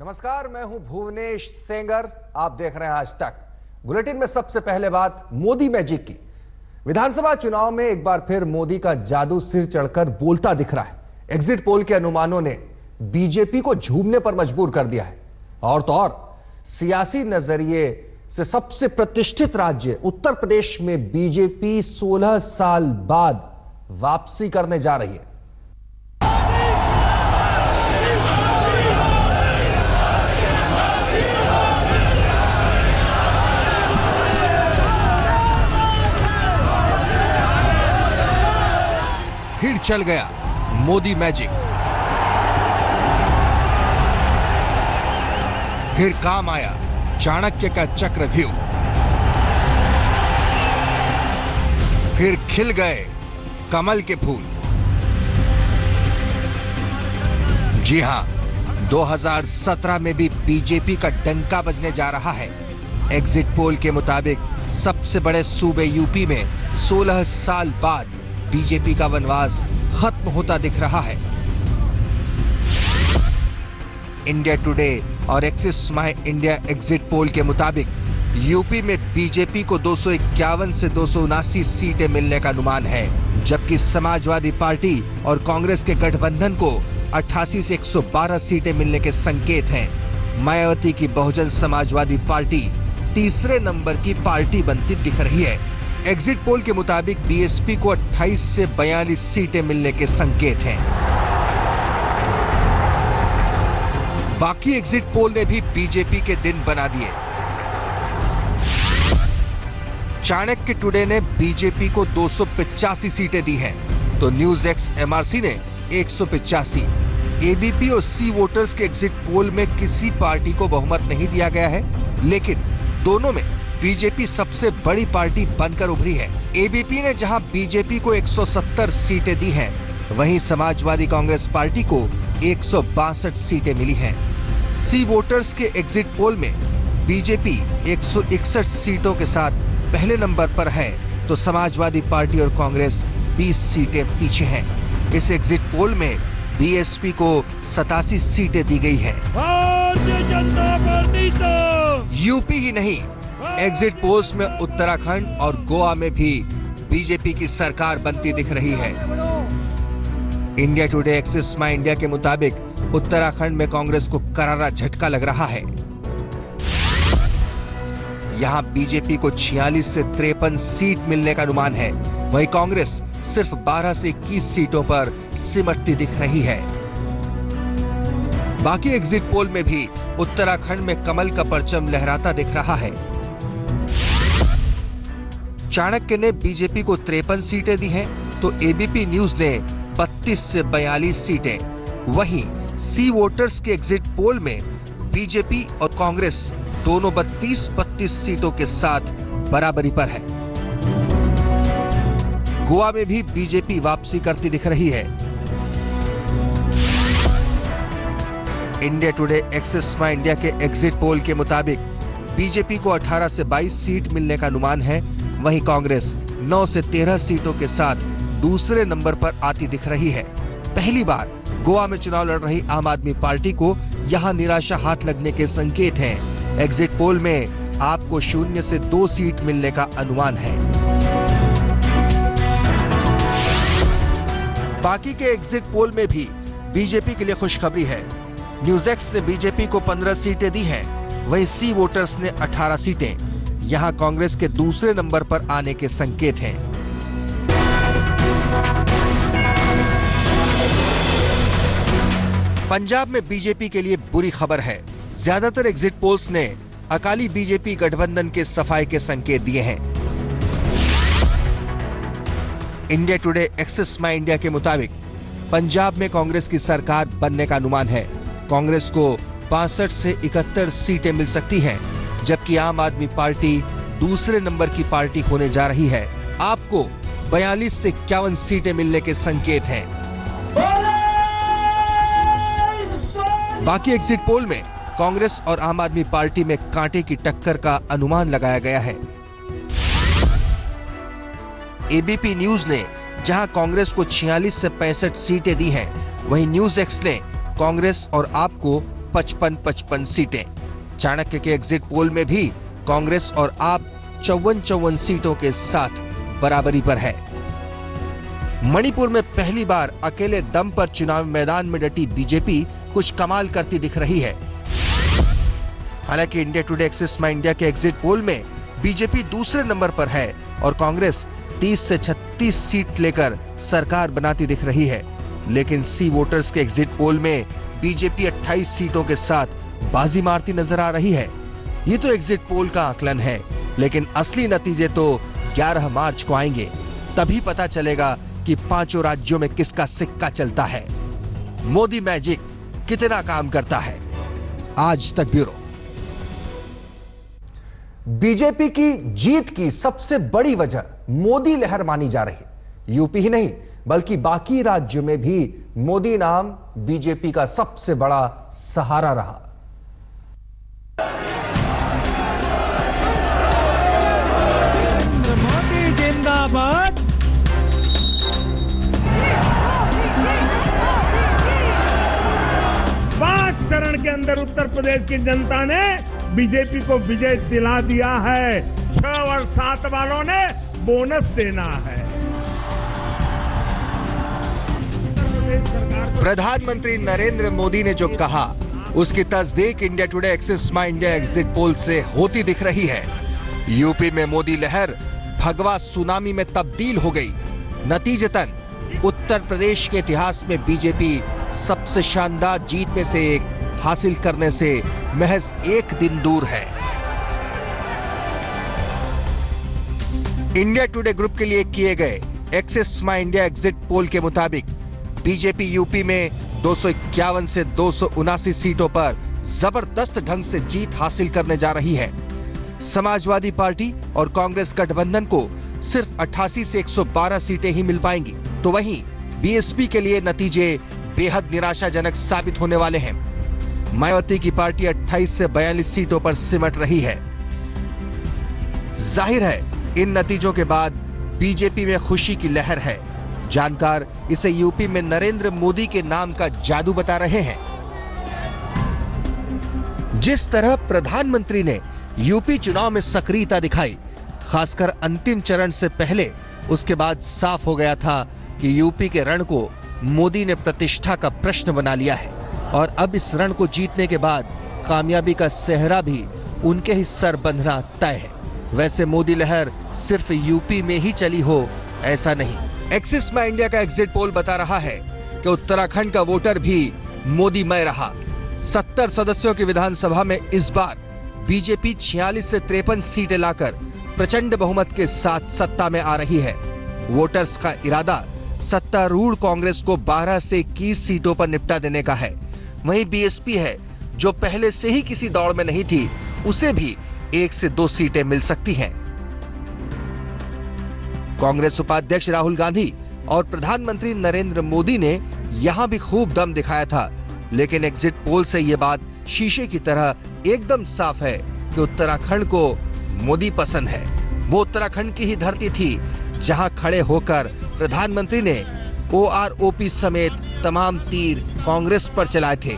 नमस्कार, मैं हूं भुवनेश सेंगर। आप देख रहे हैं आज तक। बुलेटिन में सबसे पहले बात मोदी मैजिक की। विधानसभा चुनाव में एक बार फिर मोदी का जादू सिर चढ़कर बोलता दिख रहा है। एग्जिट पोल के अनुमानों ने बीजेपी को झूमने पर मजबूर कर दिया है। और तो और सियासी नजरिए से सबसे प्रतिष्ठित राज्य उत्तर प्रदेश में बीजेपी 16 साल बाद वापसी करने जा रही है। फिर चल गया मोदी मैजिक। फिर काम आया चाणक्य का चक्रव्यूह। फिर खिल गए कमल के फूल। जी हां, 2017 में भी बीजेपी का डंका बजने जा रहा है। एग्जिट पोल के मुताबिक सबसे बड़े सूबे यूपी में 16 साल बाद बीजेपी का वनवास खत्म होता दिख रहा है। इंडिया टुडे और एक्सिस माई इंडिया एग्जिट पोल के मुताबिक यूपी में बीजेपी को 251 से 279 सीटें मिलने का अनुमान है, जबकि समाजवादी पार्टी और कांग्रेस के गठबंधन को 88 से 112 सीटें मिलने के संकेत हैं। मायावती की बहुजन समाजवादी पार्टी तीसरे नंबर की पार्टी बनती दिख रही है। एग्जिट पोल के मुताबिक बीएसपी को 28 से 42 सीटें मिलने के संकेत हैं। बाकी एग्जिट पोल ने भी बीजेपी के दिन बना दिए। चाणक्य टुडे ने बीजेपी को 285 सीटें दी हैं, तो न्यूज एक्स एमआरसी ने 185। एबीपी और सी वोटर्स के एग्जिट पोल में किसी पार्टी को बहुमत नहीं दिया गया है, लेकिन दोनों में बीजेपी सबसे बड़ी पार्टी बनकर उभरी है। एबीपी ने जहां बीजेपी को 170 सीटें दी हैं, वहीं समाजवादी कांग्रेस पार्टी को 162 सीटें मिली हैं। सी वोटर्स के एग्जिट पोल में बीजेपी 161 सीटों के साथ पहले नंबर पर है, तो समाजवादी पार्टी और कांग्रेस 20 सीटें पीछे हैं। इस एग्जिट पोल में बीएसपी को 87 सीटें दी गई हैं। यूपी ही नहीं, एग्जिट पोल्स में उत्तराखंड और गोवा में भी बीजेपी की सरकार बनती दिख रही है। इंडिया टुडे एक्सिस माई इंडिया के मुताबिक उत्तराखंड में कांग्रेस को करारा झटका लग रहा है। यहां बीजेपी को 46 से 53 सीट मिलने का अनुमान है, वहीं कांग्रेस सिर्फ 12 से 21 सीटों पर सिमटती दिख रही है। बाकी एग्जिट पोल में भी उत्तराखंड में कमल का परचम लहराता दिख रहा है। चाणक्य ने बीजेपी को 53 सीटें दी हैं, तो एबीपी न्यूज ने 32 से 42 सीटें। वहीं सी वोटर्स के एग्जिट पोल में बीजेपी और कांग्रेस दोनों 32 सीटों के साथ बराबरी पर है। गोवा में भी बीजेपी वापसी करती दिख रही है। इंडिया टुडे एक्सिस माई इंडिया के एग्जिट पोल के मुताबिक बीजेपी को 18 से 22 सीट मिलने का अनुमान है, वहीं कांग्रेस 9 से 13 सीटों के साथ दूसरे नंबर पर आती दिख रही है। पहली बार गोवा में चुनाव लड़ रही आम आदमी पार्टी को यहां निराशा हाथ लगने के संकेत हैं। एग्जिट पोल में आपको 0 से 2 सीट मिलने का अनुमान है। बाकी के एग्जिट पोल में भी बीजेपी के लिए खुशखबरी है। न्यूज एक्स ने बीजेपी को 15 सीटें दी हैं, वहीं सी वोटर्स ने 18 सीटें। यहां कांग्रेस के दूसरे नंबर पर आने के संकेत हैं। पंजाब में बीजेपी के लिए बुरी खबर है। ज्यादातर एग्जिट पोल्स ने अकाली बीजेपी गठबंधन के सफाई के संकेत दिए हैं। इंडिया टुडे एक्सिस माई इंडिया के मुताबिक पंजाब में कांग्रेस की सरकार बनने का अनुमान है। कांग्रेस को 65 से 71 सीटें मिल सकती हैं, जबकि आम आदमी पार्टी दूसरे नंबर की पार्टी होने जा रही है। आपको 42 से 51 सीटें मिलने के संकेत हैं। बाकी एग्जिट पोल में कांग्रेस और आम आदमी पार्टी में कांटे की टक्कर का अनुमान लगाया गया है। एबीपी न्यूज ने जहां कांग्रेस को 46 से 65 सीटें दी हैं, वहीं न्यूज एक्स ने कांग्रेस और आप को 55-55 सीटें। चाणक्य के एग्जिट पोल में भी कांग्रेस और आप 54 सीटों के साथ बराबरी पर है। मणिपुर में पहली बार अकेले दम पर चुनाव मैदान में डटी बीजेपी कुछ कमाल करती दिख रही है। हालांकि इंडिया टुडे एक्सिस माई इंडिया के एग्जिट पोल में बीजेपी दूसरे नंबर पर है और कांग्रेस 30 से 36 सीट लेकर सरकार बनाती दिख रही है, लेकिन सी वोटर्स के एग्जिट पोल में बीजेपी 28 सीटों के साथ बाजी मारती नजर आ रही है। ये तो एग्जिट पोल का आकलन है, लेकिन असली नतीजे तो 11 मार्च को आएंगे। तभी पता चलेगा कि पांचों राज्यों में किसका सिक्का चलता है, मोदी मैजिक कितना काम करता है। आज तक ब्यूरो। बीजेपी की जीत की सबसे बड़ी वजह मोदी लहर मानी जा रही है। यूपी ही नहीं बल्कि बाकी राज्यों में भी मोदी नाम बीजेपी का सबसे बड़ा सहारा रहा। मोदी जिंदाबाद। पांच चरण के अंदर उत्तर प्रदेश की जनता ने बीजेपी को विजय दिला दिया है। 6 और 7 वालों ने बोनस देना है। प्रधानमंत्री नरेंद्र मोदी ने जो कहा उसकी तस्दीक इंडिया टुडे एक्सिस माई इंडिया एग्जिट पोल से होती दिख रही है। यूपी में मोदी लहर भगवा सुनामी में तब्दील हो गई। नतीजतन उत्तर प्रदेश के इतिहास में बीजेपी सबसे शानदार जीत में से एक हासिल करने से महज एक दिन दूर है। इंडिया टुडे ग्रुप के लिए किए गए एक्सिस माई इंडिया एग्जिट पोल के मुताबिक बीजेपी यूपी में 251 से 279 सीटों पर जबरदस्त ढंग से जीत हासिल करने जा रही है। समाजवादी पार्टी और कांग्रेस गठबंधन को सिर्फ 88 से 112 सीटें ही मिल पाएंगी, तो वहीं बीएसपी के लिए नतीजे बेहद निराशाजनक साबित होने वाले हैं। मायावती की पार्टी 28 से 42 सीटों पर सिमट रही है। जाहिर है इन नतीजों के बाद बीजेपी में खुशी की लहर है। जानकार इसे यूपी में नरेंद्र मोदी के नाम का जादू बता रहे हैं। जिस तरह प्रधानमंत्री ने यूपी चुनाव में सक्रियता दिखाई, खासकर अंतिम चरण से पहले, उसके बाद साफ हो गया था कि यूपी के रण को मोदी ने प्रतिष्ठा का प्रश्न बना लिया है और अब इस रण को जीतने के बाद कामयाबी का सेहरा भी उनके ही सर बंधना तय है। वैसे मोदी लहर सिर्फ यूपी में ही चली हो ऐसा नहीं। एक्सिस माई इंडिया का एग्जिट पोल बता रहा है कि उत्तराखंड का वोटर भी मोदीमय रहा। 70 सदस्यों की विधानसभा में इस बार बीजेपी 46 से 53 सीटें लाकर प्रचंड बहुमत के साथ सत्ता में आ रही है। वोटर्स का इरादा सत्तारूढ़ कांग्रेस को 12 से 21 सीटों पर निपटा देने का है। वहीं बीएसपी है जो पहले से ही किसी दौड़ में नहीं थी, उसे भी 1 से 2 सीटें मिल सकती हैं। कांग्रेस उपाध्यक्ष राहुल गांधी और प्रधानमंत्री नरेंद्र मोदी ने यहां भी खूब दम दिखाया था, लेकिन एग्जिट पोल से यह बात शीशे की तरह एकदम साफ है कि उत्तराखंड को मोदी पसंद है। वो उत्तराखंड की ही धरती थी जहां खड़े होकर प्रधानमंत्री ने ओआरओपी समेत तमाम तीर कांग्रेस पर चलाए थे।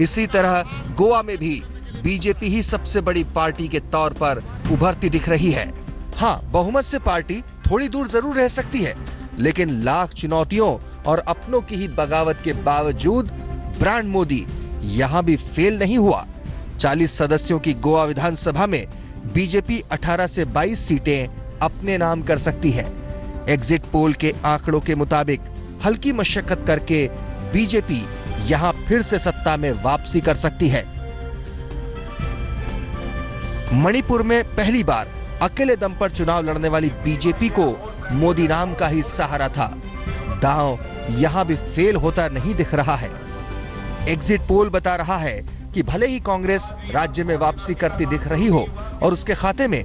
इसी तरह गोवा में भी बीजेपी ही सबसे बड़ी पार्टी के तौर पर उभरती दिख रही है। हाँ, बहुमत से पार्टी थोड़ी दूर जरूर रह सकती है, लेकिन लाख चुनौतियों और अपनों की ही बगावत के बावजूद ब्रांड मोदी यहां भी फेल नहीं हुआ। 40 सदस्यों की गोवा विधानसभा में बीजेपी 18 से 22 सीटें अपने नाम कर सकती है। एग्जिट पोल के आंकड़ों के मुताबिक हल्की मशक्कत करके बीजेपी यहां फिर से सत्ता में वापसी कर सकती है। मणिपुर में पहली बार अकेले दम पर चुनाव लड़ने वाली बीजेपी को मोदी नाम का ही सहारा था। दांव यहां भी फेल होता नहीं दिख रहा है। एग्जिट पोल बता रहा है कि भले ही कांग्रेस राज्य में वापसी करती दिख रही हो और उसके खाते में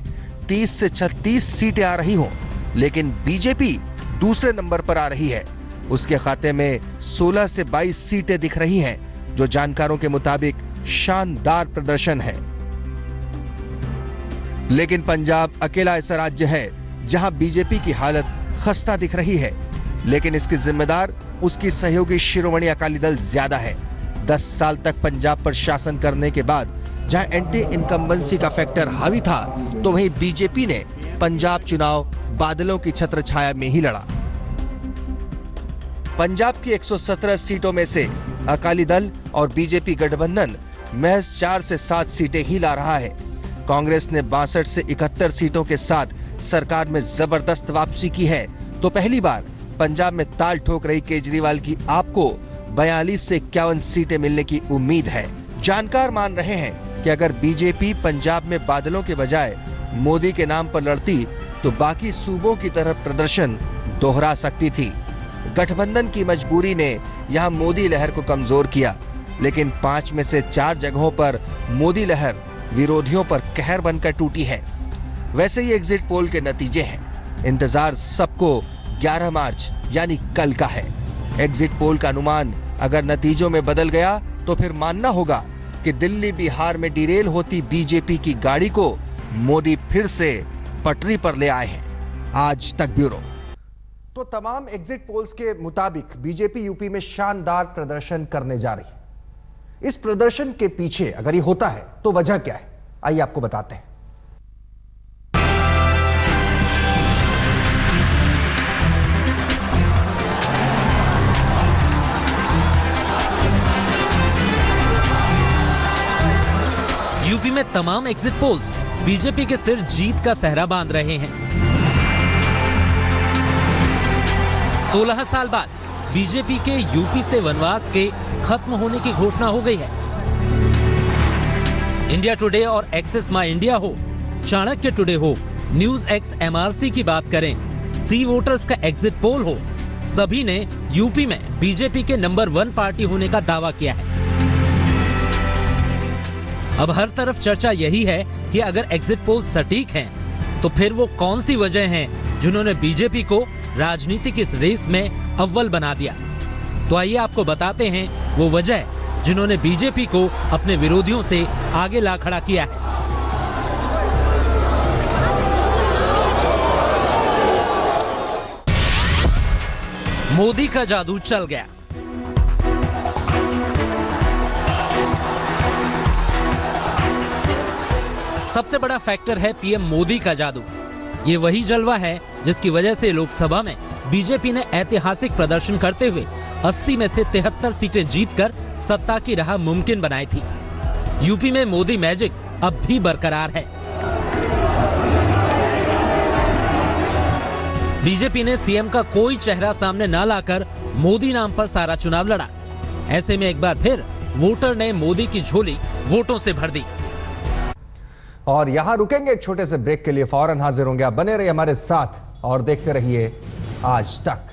30 से 36 सीटें आ रही हो, लेकिन बीजेपी दूसरे नंबर पर आ रही है। उसके खाते में 16 से 22 सीटें दिख रही हैं, जो जानकारों के मुताबिक शानदार प्रदर्शन है। लेकिन पंजाब अकेला ऐसा राज्य है जहां बीजेपी की हालत खस्ता दिख रही है, लेकिन इसकी जिम्मेदार उसकी सहयोगी शिरोमणि अकाली दल ज्यादा है। 10 साल तक पंजाब पर शासन करने के बाद जहां एंटी इनकम्बेंसी का फैक्टर हावी था, तो वहीं बीजेपी ने पंजाब चुनाव बादलों की छत्रछाया में ही लड़ा। पंजाब की 117 सीटों में से अकाली दल और बीजेपी गठबंधन महज 4 से 7 सीटें ही ला रहा है। कांग्रेस ने 62 से 71 सीटों के साथ सरकार में जबरदस्त वापसी की है, तो पहली बार पंजाब में ताल ठोक रही केजरीवाल की आपको 42 से 51 सीटें मिलने की उम्मीद है। जानकार मान रहे हैं कि अगर बीजेपी पंजाब में बादलों के बजाय मोदी के नाम पर लड़ती तो बाकी सूबों की तरफ प्रदर्शन दोहरा सकती थी। गठबंधन की मजबूरी ने यहां मोदी लहर को कमजोर किया, लेकिन 5 में से 4 जगहों पर मोदी लहर विरोधियों पर कहर बनकर टूटी है। वैसे ही एग्जिट पोल के नतीजे हैं। इंतजार सबको 11 मार्च यानी कल का है। एग्जिट पोल का अनुमान अगर नतीजों में बदल गया तो फिर मानना होगा कि दिल्ली बिहार में डिरेल होती बीजेपी की गाड़ी को मोदी फिर से पटरी पर ले आए हैं। आज तक ब्यूरो। तो तमाम एग्जिट पोल्स के मुताबिक बीजेपी यूपी में शानदार प्रदर्शन करने जा रही है। इस प्रदर्शन के पीछे अगर ये होता है तो वजह क्या है, आइए आपको बताते हैं। यूपी में तमाम एग्जिट पोल्स बीजेपी के सिर जीत का सहरा बांध रहे हैं। 16 साल बाद बीजेपी के यूपी से वनवास के खत्म होने की घोषणा हो गई है। इंडिया टुडे और एक्सेस माई इंडिया हो, चाणक्य टुडे हो, न्यूज एक्स एमआरसी की बात करें, सी वोटर्स का एग्जिट पोल हो, सभी ने यूपी में बीजेपी के नंबर 1 पार्टी होने का दावा किया है। अब हर तरफ चर्चा यही है कि अगर एग्जिट पोल सटीक हैं, तो फिर वो कौन सी वजह हैं जिन्होंने बीजेपी को राजनीति की इस रेस में अव्वल बना दिया। तो आइए आपको बताते हैं वो वजह जिन्होंने बीजेपी को अपने विरोधियों से आगे ला खड़ा किया है। मोदी का जादू चल गया। सबसे बड़ा फैक्टर है पीएम मोदी का जादू। ये वही जलवा है जिसकी वजह से लोकसभा में बीजेपी ने ऐतिहासिक प्रदर्शन करते हुए 80 में से 73 सीटें जीतकर सत्ता की राह मुमकिन बनाई थी। यूपी में मोदी मैजिक अब भी बरकरार है। बीजेपी ने सीएम का कोई चेहरा सामने न लाकर मोदी नाम पर सारा चुनाव लड़ा। ऐसे में एक बार फिर वोटर ने मोदी की झोली वोटों से भर दी। और यहां रुकेंगे एक छोटे से ब्रेक के लिए, फौरन हाजिर होंगे। आप बने रहिए हमारे साथ और देखते रहिए आज तक।